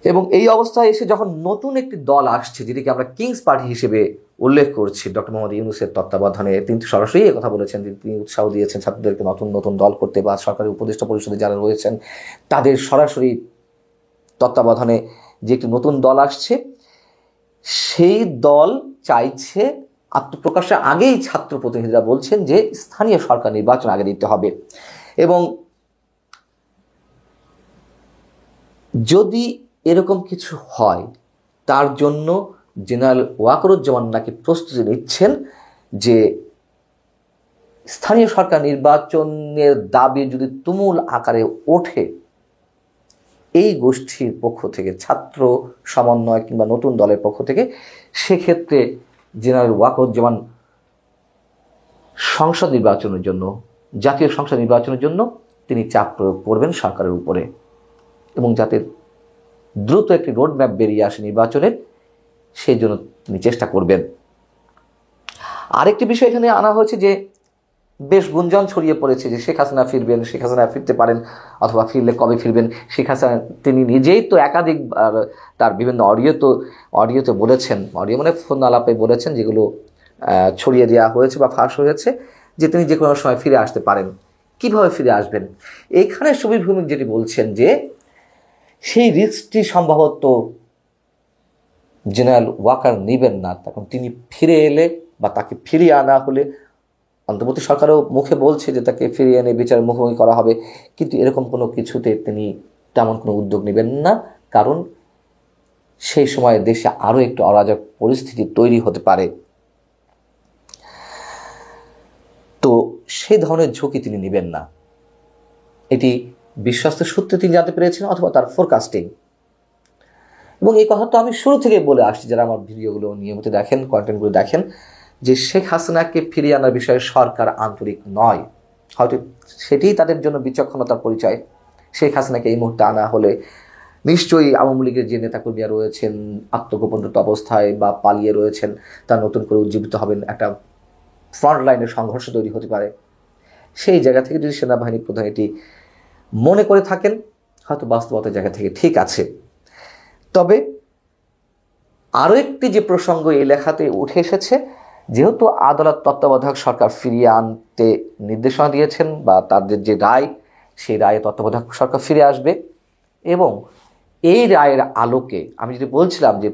এবং এই অবস্থায় এসে যখন নতুন একটি দল আসছে, যেটিকে আমরা কিংস পার্টি হিসেবে উল্লেখ করছি, ডক্টর মোহাম্মদ ইউনূসের তত্ত্বাবধানে, তিনি সরাসরি এই কথা বলেছেন, তিনি উৎসাহ দিয়েছেন ছাত্রদেরকে নতুন নতুন দল করতে, বা সরকারি উপদেষ্টা পরিষদে যারা রয়েছেন তাদের সরাসরি তত্ত্বাবধানে যে একটি নতুন দল আসছে, সেই দল চাইছে আত্মপ্রকাশের আগেই ছাত্র প্রতিনিধিরা বলছেন যে স্থানীয় সরকার নির্বাচন আগে দিতে হবে। এবং যদি এরকম কিছু হয়, তার জন্য জেনারেল ওয়াকারুজ্জামান নাকি প্রস্তুতি নিচ্ছেন যে স্থানীয় সরকার নির্বাচনের দাবি যদি তুমুল আকারে ওঠে এই গোষ্ঠীর পক্ষ থেকে, ছাত্র সমন্বয় কিংবা নতুন দলের পক্ষ থেকে, সেক্ষেত্রে জেনারেল ওয়াকারুজ্জামান সংসদ নির্বাচনের জন্য, জাতীয় সংসদ নির্বাচনের জন্য তিনি চাপ প্রয়োগ করবেন সরকারের উপরে, এবং যাতে দ্রুত একটি রোডম্যাপ বেরিয়ে আসে নির্বাচনের, সেই জন্য তিনি চেষ্টা করবেন। আরেকটি বিষয় এখানে আনা হয়েছে যে বেশ গুঞ্জন ছড়িয়ে পড়েছে যে শেখ হাসিনা ফিরবেন, শেখ হাসিনা ফিরতে পারেন, অথবা ফিরলে কবে ফিরবেন। শেখ হাসিনা তিনি নিজেই তো একাধিক তার বিভিন্ন অডিওতে বলেছেন, অডিও মানে ফোন আলাপে বলেছেন, যেগুলো ছড়িয়ে দেওয়া হয়েছে বা ফাঁস হয়েছে, যে তিনি যে কোনো সময় ফিরে আসতে পারেন। কিভাবে ফিরে আসবেন? এইখানে সুবীর ভৌমিক যেটি বলছেন যে সেই রিস্কটি সম্ভবত জেনারেল ওয়াকার নেবেন না। তখন তিনি ফিরে এলে বা তাকে ফিরিয়ে আনা হলে, অন্তর্বর্তী সরকারও মুখে বলছে যে তাকে ফিরিয়ে এনে বিচারের মুখোমুখি করা হবে, কিন্তু এরকম কোনো কিছুতে তিনি তেমন কোনো উদ্যোগ নেবেন না, কারণ সেই সময় দেশে আরও একটু অরাজক পরিস্থিতি তৈরি হতে পারে। তো সেই ধরনের ঝুঁকি তিনি নেবেন না, এটি বিশ্বস্ত সূত্রে তিনি জানতে পেরেছেন, অথবা তার ফোরকাস্টিং। এবং এই কথা তো আমি শুরু থেকে বলে আসছি, যারা আমার ভিডিওগুলো নিয়মিত দেখেন, কন্টেন্টগুলো দেখেন, যে শেখ হাসিনাকে ফিরিয়ে আনার বিষয়ে সরকার আন্তরিক নয়। হয়তো সেটিই তাদের জন্য বিচক্ষণতার পরিচয়। শেখ হাসিনাকে এই মুহূর্তে আনা হলে নিশ্চয়ই আওয়ামী লীগের যে নেতাকর্মীরা রয়েছেন আত্মগোপনরত অবস্থায় বা পালিয়ে রয়েছেন, তারা নতুন করে উজ্জীবিত হবেন, একটা ফ্রন্ট লাইনের সংঘর্ষ তৈরি হতে পারে। সেই জায়গা থেকে যদি সেনাবাহিনী প্রধান এটি মনে করে থাকেন, হয়তো বাস্তবতার জায়গা থেকে ঠিক আছে। তবে আরও একটি যে প্রসঙ্গ এই লেখাতে উঠে এসেছে, যেহেতু আদালত তত্ত্বাবধায়ক সরকার ফিরিয়ে আনতে নির্দেশনা দিয়েছেন, বা তাদের যে রায়, সেই রায়ে তত্ত্বাবধায়ক সরকার ফিরে আসবে, এবং এই রায়ের আলোকে আমি যেটা বলছিলাম যে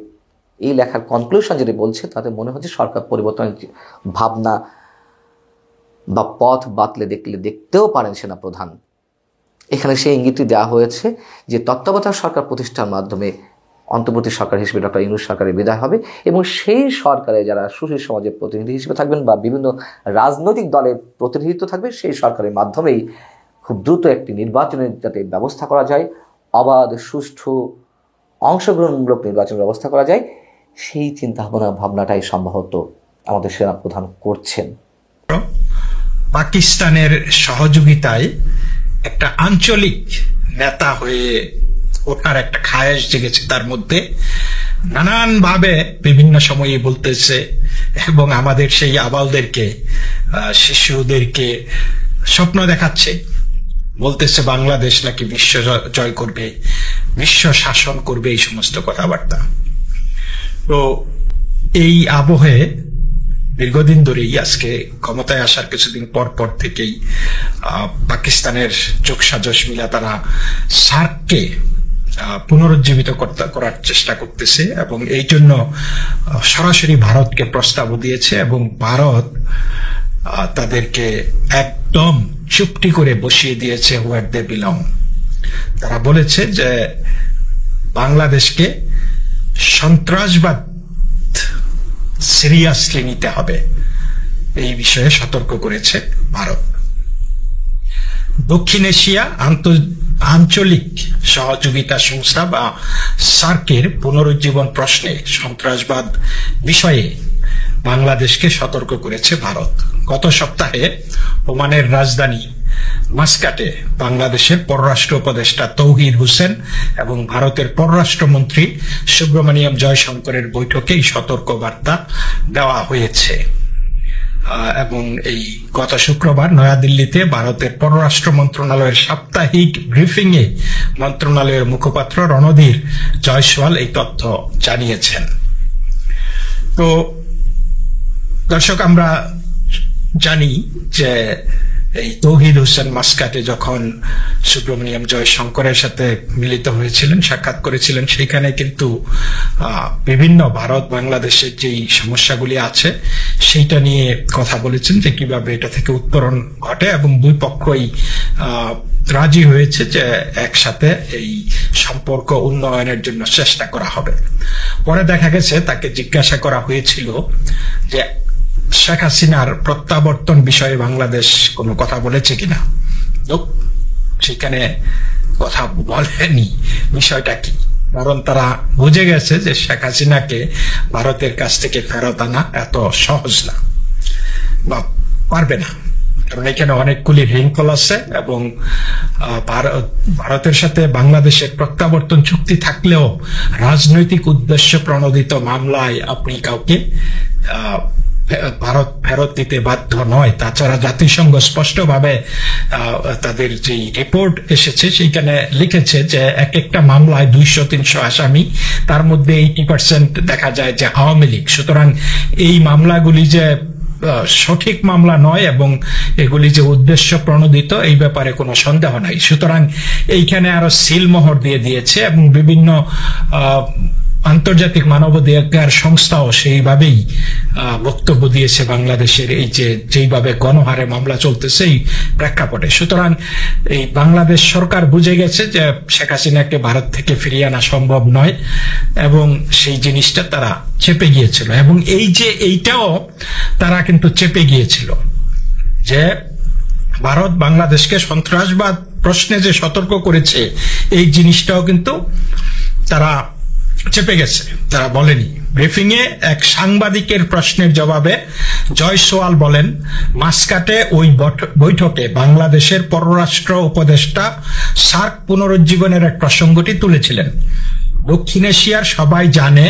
এই লেখার কনক্লুশন যেটা বলছে তাতে মনে হচ্ছে সরকার পরিবর্তনের ভাবনা বা পথ বাতলে দেখতেও পারেন সেনাপ্রধান। এখানে সেই ইঙ্গিতটি দেওয়া হয়েছে যে তত্ত্বাবধায়ক সরকার প্রতিষ্ঠার মাধ্যমে অন্তর্বর্তী সরকার হিসেবে ডক্টর ইউনূস সরকারের বিদায় হবে এবং সেই সরকারে যারা সুশীল সমাজের প্রতিনিধি হিসেবে থাকবেন বা বিভিন্ন রাজনৈতিক দলের প্রতিনিধিত্ব থাকবে সেই সরকারের মাধ্যমেই খুব দ্রুত একটি নির্বাচনের যাতে ব্যবস্থা করা যায়, অবাধ সুষ্ঠু অংশগ্রহণমূলক নির্বাচনের ব্যবস্থা করা যায়, সেই ভাবনাটাই সম্ভবত আমাদের সেনাপ্রধান করছেন। পাকিস্তানের সহযোগিতায় একটা আঞ্চলিক নেতা হয়ে ওঠার একটা খায়েশ জেগেছে তার মধ্যে, নানানভাবে বিভিন্ন সময়ে বলতেছে এবং আমাদের সেই আবালদেরকে শিশুদেরকে স্বপ্ন দেখাচ্ছে, বলতেছে বাংলাদেশ নাকি বিশ্ব জয় করবে, বিশ্ব শাসন করবে, এই সমস্ত কথাবার্তা। তো এই আবহে দীর্ঘদিন ধরেই আজকে ক্ষমতায় আসার কিছুদিন পর পর থেকেই পাকিস্তানের যোগসাজশ মিলা তারা সার্ককে পুনরুজ্জীবিত করার চেষ্টা করতেছে এবং এই জন্য সরাসরি ভারতকে প্রস্তাব দিয়েছে এবং ভারত তাদেরকে একদম চুপটি করে বসিয়ে দিয়েছে হোয়ার দে বিলং। তারা বলেছে যে বাংলাদেশকে সন্ত্রাসবাদ সিরিয়াসলি নিতে হবে, এই বিষয়ে সতর্ক করেছে ভারত। দক্ষিণ এশিয়া আঞ্চলিক সহযোগিতা সংস্থা বা সার্কের পুনরুজ্জীবন প্রশ্নে সন্ত্রাসবাদ বিষয়ে বাংলাদেশকে সতর্ক করেছে ভারত। গত সপ্তাহে ওমানের রাজধানী মাস্কাটে বাংলাদেশের পররাষ্ট্র উপদেষ্টা তৌহিদ হোসেন এবং ভারতের পররাষ্ট্রমন্ত্রী সুব্রমণিয়াম জয়শঙ্করের বৈঠকে এই সতর্কবার্তা দেওয়া হয়েছে। এবং এই গত শুক্রবার নয়াদিল্লিতে ভারতের পররাষ্ট্র মন্ত্রণালয়ের সাপ্তাহিক ব্রিফিং এ মন্ত্রণালয়ের মুখপাত্র রণধীর জয়সওয়াল এই তথ্য জানিয়েছেন। তো দর্শক, আমরা জানি যে এই তৌহিদ হোসেন মাস্কাটে যখন সুব্রমণিয়াম জয়শঙ্করের সাথে মিলিত হয়েছিলেন, সাক্ষাৎ করেছিলেন, সেখানে কিন্তু বিভিন্ন ভারত বাংলাদেশের যেই সমস্যাগুলি আছে সেইটা নিয়ে কথা বলেছেন যে কিভাবে এটা থেকে উত্তরণ ঘটে এবং দুই পক্ষই রাজি হয়েছে যে একসাথে এই সম্পর্ক উন্নয়নের জন্য চেষ্টা করা হবে। পরে দেখা গেছে তাকে জিজ্ঞাসা করা হয়েছিল যে শেখ হাসিনার প্রত্যাবর্তন বিষয়ে বাংলাদেশ কোনো কথা বলেছে কিনা, সেখানে কথা বলেনি। বিষয়টা কি? কারণ তারা বুঝে গেছে যে শেখ হাসিনাকে ভারতের কাছ থেকে ফেরত আনা এত সহজ না বা পারবে না, কারণ এখানে অনেকগুলি রিঙ্কল আছে এবং ভারতের সাথে বাংলাদেশের প্রত্যাবর্তন চুক্তি থাকলেও রাজনৈতিক উদ্দেশ্য প্রণোদিত মামলায় আপনি কাউকে ভারত ফেরত দিতে বাধ্য নয়। তাছাড়া জাতিসংঘ স্পষ্টভাবে তাদের যে রিপোর্ট এসেছে সেইখানে লিখেছে যে এক একটা মামলায় 200-300 আসামি, তার মধ্যে 80% দেখা যায় যে আওয়ামী লীগ। সুতরাং এই মামলাগুলি যে সঠিক মামলা নয় এবং এগুলি যে উদ্দেশ্য প্রণোদিত, এই ব্যাপারে কোনো সন্দেহ নাই। সুতরাং এইখানে আরো সিলমোহর দিয়ে দিয়েছে এবং বিভিন্ন আন্তর্জাতিক মানবাধিকার সংস্থাও সেইভাবেই বক্তব্য দিয়েছে বাংলাদেশের এই যে যেইভাবে গণহারে মামলা চলতেছে এই প্রেক্ষাপটে। সুতরাং এই বাংলাদেশ সরকার বুঝে গেছে যে শেখ হাসিনাকে ভারত থেকে ফিরিয়ে আনা সম্ভব নয় এবং সেই জিনিসটা তারা চেপে গিয়েছিল। এবং এই যে এইটাও তারা কিন্তু চেপে গিয়েছিল যে ভারত বাংলাদেশকে সন্ত্রাসবাদ প্রশ্নে যে সতর্ক করেছে এই জিনিসটাও কিন্তু তারা চেপে গেছে, তারা বলেনি। ব্রিফিং এ এক সাংবাদিকের প্রশ্নের জবাবে জয়সওয়াল বলেন, মাস্কাটে ওই বৈঠকে বাংলাদেশের পররাষ্ট্র উপদেষ্টা সার্ক পুনরুজ্জীবনের এক প্রসঙ্গটি তুলেছিলেন। দক্ষিণ এশিয়ার সবাই জানে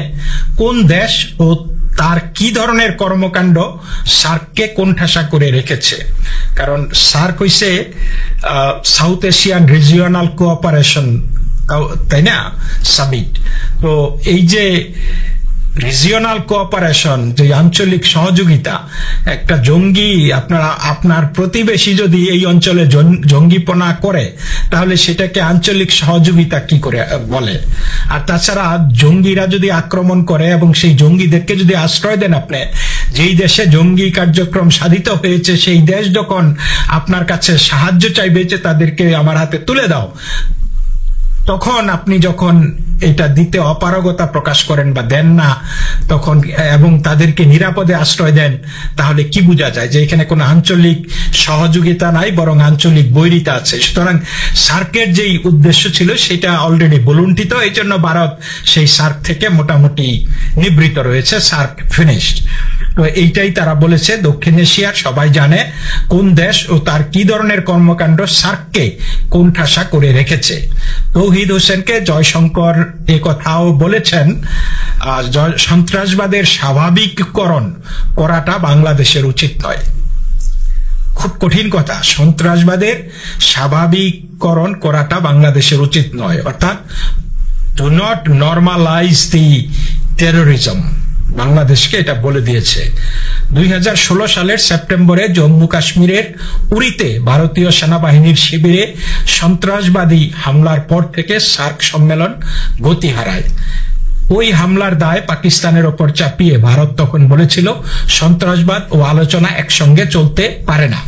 কোন দেশ ও তার কি ধরনের কর্মকাণ্ড সার্ককে কোণঠাসা করে রেখেছে, কারণ সার্ক হইছে সাউথ এশিয়ান রিজিওনাল কোঅপারেশন, তাই না, সামিট। তো এই যে রিজিওনাল কোঅপারেশন, যে আঞ্চলিক সহযোগিতা, একটা জঙ্গি আপনার প্রতিবেশী যদি এই অঞ্চলে জঙ্গিপনা করে তাহলে সেটাকে আঞ্চলিক সহযোগিতা কি করে বলে? আর তাছাড়া জঙ্গিরা যদি আক্রমণ করে এবং সেই জঙ্গিদেরকে যদি আশ্রয় দেন, আপনি যেই দেশে জঙ্গি কার্যক্রম সাধিত হয়েছে সেই দেশ যখন আপনার কাছে সাহায্য চাইবে যে তাদেরকে আমার হাতে তুলে দাও, তখন আপনি যখন এটা দিতে অপারগতা প্রকাশ করেন বা দেন না তখন, এবং তাদেরকে নিরাপদে আশ্রয় দেন, তাহলে কি বোঝা যায় যে এখানে কোনো আঞ্চলিক সহযোগিতা নাই, বরং আঞ্চলিক বৈরিতা আছে। সুতরাং সার্কের যেই উদ্দেশ্য ছিল সেটা অলরেডি বলুণ্ঠিত, এই জন্য ভারত সেই সার্ক থেকে মোটামুটি নিবৃত রয়েছে, সার্ক ফিনিশড। তো এইটাই তারা বলেছে, দক্ষিণ এশিয়ার সবাই জানে কোন দেশ ও তার কি ধরনের কর্মকাণ্ড সার্ককে কোণঠাসা করে রেখেছে। তৌহিদ হোসেনকে জয়শঙ্কর এ কথাও বলেছেন, সন্ত্রাসবাদের স্বাভাবিককরণ করাটা বাংলাদেশের উচিত নয়। খুব কঠিন কথা, সন্ত্রাসবাদের স্বাভাবিককরণ করাটা বাংলাদেশের উচিত নয়, অর্থাৎ do not normalise the terrorism. বাংলাদেশকে এটা বলে দিয়েছে। 2016 সালের সেপ্টেম্বরে জম্মু কাশ্মীরের উরিতে ভারতীয় সেনাবাহিনীর শিবিরে সন্ত্রাসবাদী হামলার পর থেকে সার্ক সম্মেলন গতি হারায়। ওই হামলার দায় পাকিস্তানের ওপর চাপিয়ে ভারত তখন বলেছিল সন্ত্রাসবাদ ও আলোচনা একসঙ্গে চলতে পারে না।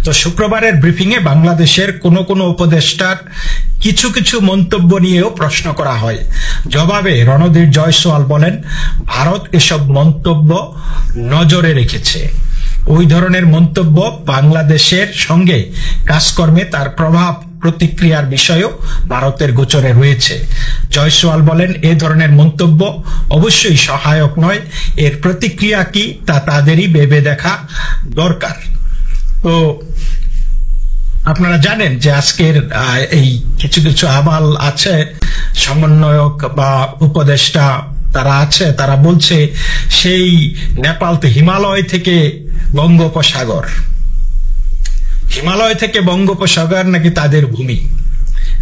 তো শুক্রবারের ব্রিফিং এ বাংলাদেশের কোন কোন উপদেষ্টার কিছু কিছু মন্তব্য নিয়েও প্রশ্ন করা হয়। জবাবে রণধীর জয়সওয়াল বলেন, ভারত এসব মন্তব্য নজরে রেখেছে। ওই ধরনের মন্তব্য বাংলাদেশের সঙ্গে কাজকর্মে তার প্রভাব প্রতিক্রিয়ার বিষয়েও ভারতের গোচরে রয়েছে। জয়সওয়াল বলেন, এ ধরনের মন্তব্য অবশ্যই সহায়ক নয়, এর প্রতিক্রিয়া কি তা তাদেরই ভেবে দেখা দরকার। তো আপনারা জানেন যে আজকের এই কিছু কিছু আবাল আছে, সমন্বয়ক বা উপদেষ্টা তারা আছে, তারা বলছে সেই নেপাল তো হিমালয় থেকে বঙ্গোপসাগর, হিমালয় থেকে বঙ্গোপসাগর নাকি তাদের ভূমি,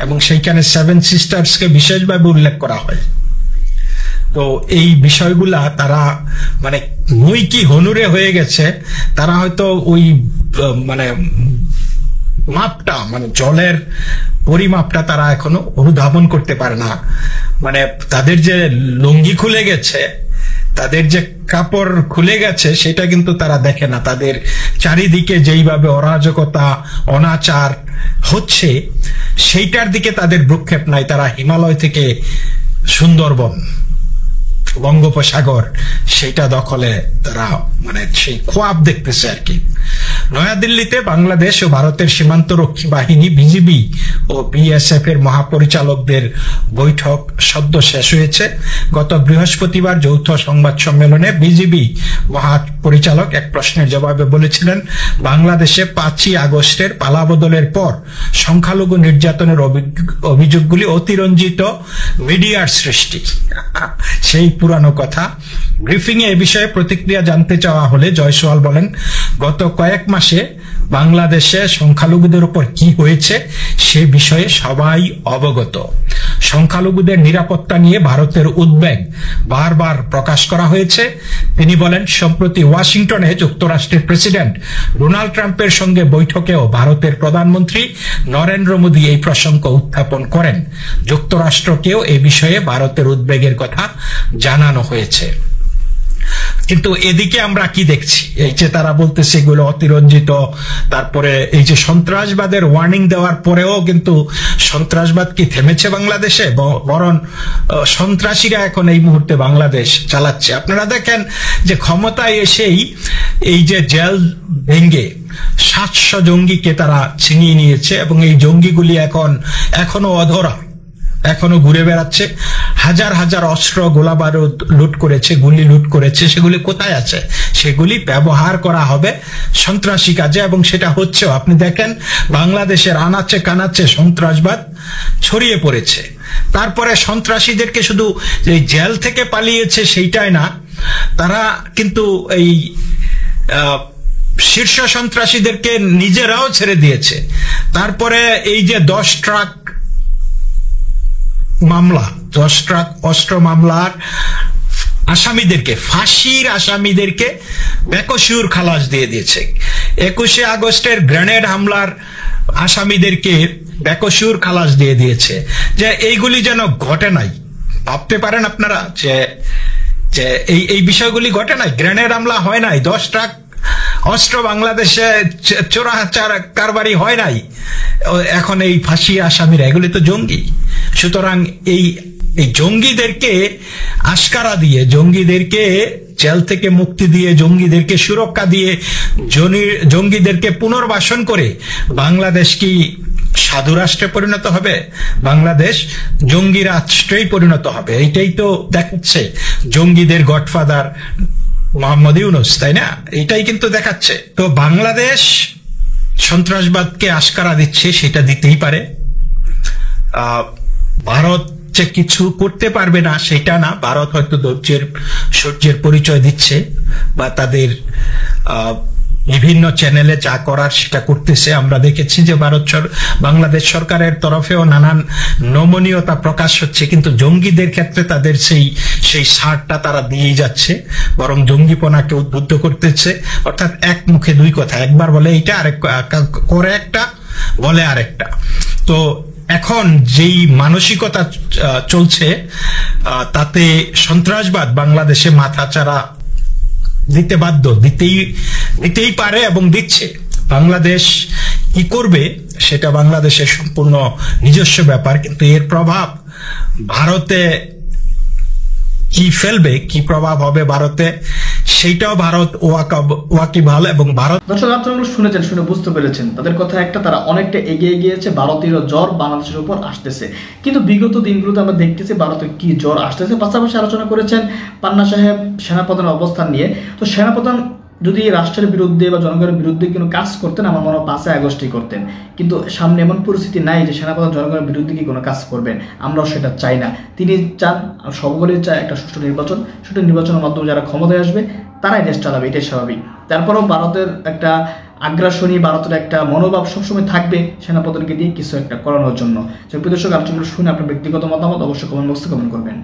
এবং সেইখানে 7 সিস্টার্সকে বিশেষভাবে উল্লেখ করা হয়। তো এই বিষয়গুলা তারা মানে মই কি হনুরে হয়ে গেছে, তারা হয়তো ওই মানে মাপটা, মানে জলের পরিমাপটা তারা এখনো অনুধাবন করতে পারে না। মানে তাদের যে লুঙ্গি খুলে গেছে, তাদের যে কাপড় খুলে গেছে সেটা কিন্তু তারা দেখে না। তাদের চারিদিকে যেইভাবে অরাজকতা অনাচার হচ্ছে সেইটার দিকে তাদের ভ্রুক্ষেপ নাই। তারা হিমালয় থেকে সুন্দরবন, বঙ্গোপসাগর সেটা দখলে তারা মানে সেই খোয়াব দেখতেছে আর কি। নয়াদিল্লিতে বাংলাদেশ ও ভারতের সীমান্ত রক্ষী বাহিনী বিজিবি ও বিএসএফ এর মহাপরিচালকদের বৈঠক সদ্য শেষ হয়েছে। গত বৃহস্পতিবার যৌথ সংবাদ সম্মেলনে বিজিবি মহাপরিচালক এক প্রশ্নের জবাবে বলেছিলেন, বাংলাদেশে 5ই আগস্টের পালাবদলের পর সংখ্যালঘু নির্যাতনের অভিযোগগুলি অতিরঞ্জিত মিডিয়ার সৃষ্টি। সেই পুরানো কথা। ব্রিফিং এ বিষয়ে প্রতিক্রিয়া জানতে চাওয়া হলে জয়সওয়াল বলেন, গত কয়েক মাসে বাংলাদেশে সংখ্যালঘুদের উপর কি হয়েছে সে বিষয়ে সবাই অবগত। সংখ্যালঘুদের নিরাপত্তা নিয়ে ভারতের উদ্বেগ বারবার প্রকাশ করা হয়েছে। তিনি বলেন, সম্প্রতি ওয়াশিংটনে যুক্তরাষ্ট্রের প্রেসিডেন্ট ডোনাল্ড ট্রাম্পের সঙ্গে বৈঠকেও ভারতের প্রধানমন্ত্রী নরেন্দ্র মোদী এই প্রসঙ্গ উত্থাপন করেন। যুক্তরাষ্ট্রকেও এ বিষয়ে ভারতের উদ্বেগের কথা জানানো হয়েছে। কিন্তু এদিকে আমরা কি দেখছি, এই যে তারা বলতেছে এগুলো অতিরঞ্জিত, তারপরে এই যে সন্ত্রাসবাদের ওয়ার্নিং দেওয়ার পরেও কিন্তু সন্ত্রাসবাদ কি থেমেছে বাংলাদেশে? বরং সন্ত্রাসীরা এখন এই মুহূর্তে বাংলাদেশ চালাচ্ছে। আপনারা দেখেন যে ক্ষমতায় এসেই এই যে জেল ভেঙ্গে 700 জঙ্গিকে তারা ছিনিয়ে নিয়েছে, এবং এই জঙ্গিগুলি এখনো অধরা, এখনো ঘুরে বেড়াচ্ছে। হাজার হাজার অস্ত্র গোলা বারুদ লুট করেছে, গুলি লুট করেছে, সেগুলি কোথায় আছে? সেগুলি ব্যবহার করা হবে সন্ত্রাসী কাজে, এবং সেটা হচ্ছেও। আপনি দেখেন বাংলাদেশের আনাচে কানাচে সন্ত্রাসবাদ ছড়িয়ে পড়েছে। তারপরে সন্ত্রাসীদেরকে শুধু এই জেল থেকে পালিয়েছে সেইটাই না, তারা কিন্তু এই শীর্ষ সন্ত্রাসীদেরকে নিজেরাও ছেড়ে দিয়েছে। তারপরে এই যে 10 ট্রাক মামলা, 10 ট্রাক অস্ত্র মামলার আসামিদেরকে, ফাঁসির আসামিদেরকে বেকসুর খালাস দিয়ে দিয়েছে। 21শে আগস্টের গ্রেনেড হামলার আসামিদেরকে বেকসুর খালাস দিয়ে দিয়েছে, যে এইগুলি যেন ঘটে নাই। ভাবতে পারেন আপনারা যে এই বিষয়গুলি ঘটে নাই, গ্রেনেড হামলা হয় নাই, 10 ট্রাক অস্ত্র বাংলাদেশে চোরা কারবারি হয় নাই, এখন এই ফাঁসি আসামিরা এগুলি তো জঙ্গি। সুতরাং এই জঙ্গিদেরকে আশকারা দিয়ে, জঙ্গিদেরকে জেল থেকে মুক্তি দিয়ে, জঙ্গিদেরকে সুরক্ষা দিয়ে, জঙ্গিদেরকে পুনর্বাসন করে বাংলাদেশ কি সাধু রাষ্ট্রে পরিণত হবে? বাংলাদেশ জঙ্গি রাষ্ট্রেই পরিণত হবে। এইটাই তো দেখাচ্ছে জঙ্গিদের গডফাদার মোহাম্মদ ইউনূস, তাই না? এটাই কিন্তু দেখাচ্ছে। তো বাংলাদেশ সন্ত্রাসবাদকে আশকারা দিচ্ছে, সেটা দিতেই পারে। ভারত যে কিছু করতে পারবে না সেটা না, ভারত হয়তো সূর্যের পরিচয় দিচ্ছে, বা তাদের বিভিন্ন চ্যানেলে যা করার সেটা করতেছে। আমরা দেখেছি যে বাংলাদেশ সরকারের তরফেও নানান নমনীয়তা প্রকাশ হচ্ছে, কিন্তু জঙ্গিদের ক্ষেত্রে তাদের সেই ছাড়টা তারা দিয়েই যাচ্ছে, বরং জঙ্গিপনাকে উদ্বুদ্ধ করতেছে। অর্থাৎ এক মুখে দুই কথা, একবার বলে এইটা, আরেক করে একটা, বলে আরেকটা। তো এখন যেই মানসিকতা চলছে তাতে সন্ত্রাসবাদ বাংলাদেশে মাথাচাড়া দিতে বাধ্য, দিতেই পারে এবং দিচ্ছে। বাংলাদেশ কি করবে সেটা বাংলাদেশের সম্পূর্ণ নিজস্ব ব্যাপার, কিন্তু এর প্রভাব ভারতে কি ফেলবে, কি প্রভাব হবে ভারতে, সেইটাও ভারত ওয়াকিবহাল। এবং ভারত, দর্শক আপনারা শুনেছেন, শুনে বুঝতে পেরেছেন তাদের কথা একটা, তারা অনেকটা এগিয়ে গিয়েছে, ভারতীয় জ্বর বাংলাদেশের উপর আসতেছে। কিন্তু বিগত দিনগুলোতে আমরা দেখতেছি ভারতের কি জ্বর আসতেছে। পাশাপাশি আলোচনা করেছেন পান্না সাহেব সেনাপ্রধানের অবস্থান নিয়ে। তো সেনাপ্রধান যদি রাষ্ট্রের বিরুদ্ধে বা জনগণের বিরুদ্ধে কোনো কাজ করতেন, আমার মনে হয় 5 আগস্টই করতেন। কিন্তু সামনে এমন পরিস্থিতি নাই যে সেনাপ্রধান জনগণের বিরুদ্ধে কি কোনো কাজ করবেন। আমরাও সেটা চাই না। তিনি চান, সকলেই চায় একটা সুষ্ঠু নির্বাচন। সুষ্ঠু নির্বাচনের মাধ্যমে যারা ক্ষমতায় আসবে তারাই দেশ চালাবে, এটাই স্বাভাবিক। তারপরেও ভারতের একটা আগ্রাসনী, ভারতের একটা মনোভাব সবসময় থাকবে সেনাপ্রধানকে দিয়ে কিছু একটা করানোর জন্য। প্রিয় দর্শক, আলোচনা শুনে আপনার ব্যক্তিগত মতামত অবশ্যই কমেন্ট বক্সে কমেন্ট করবেন।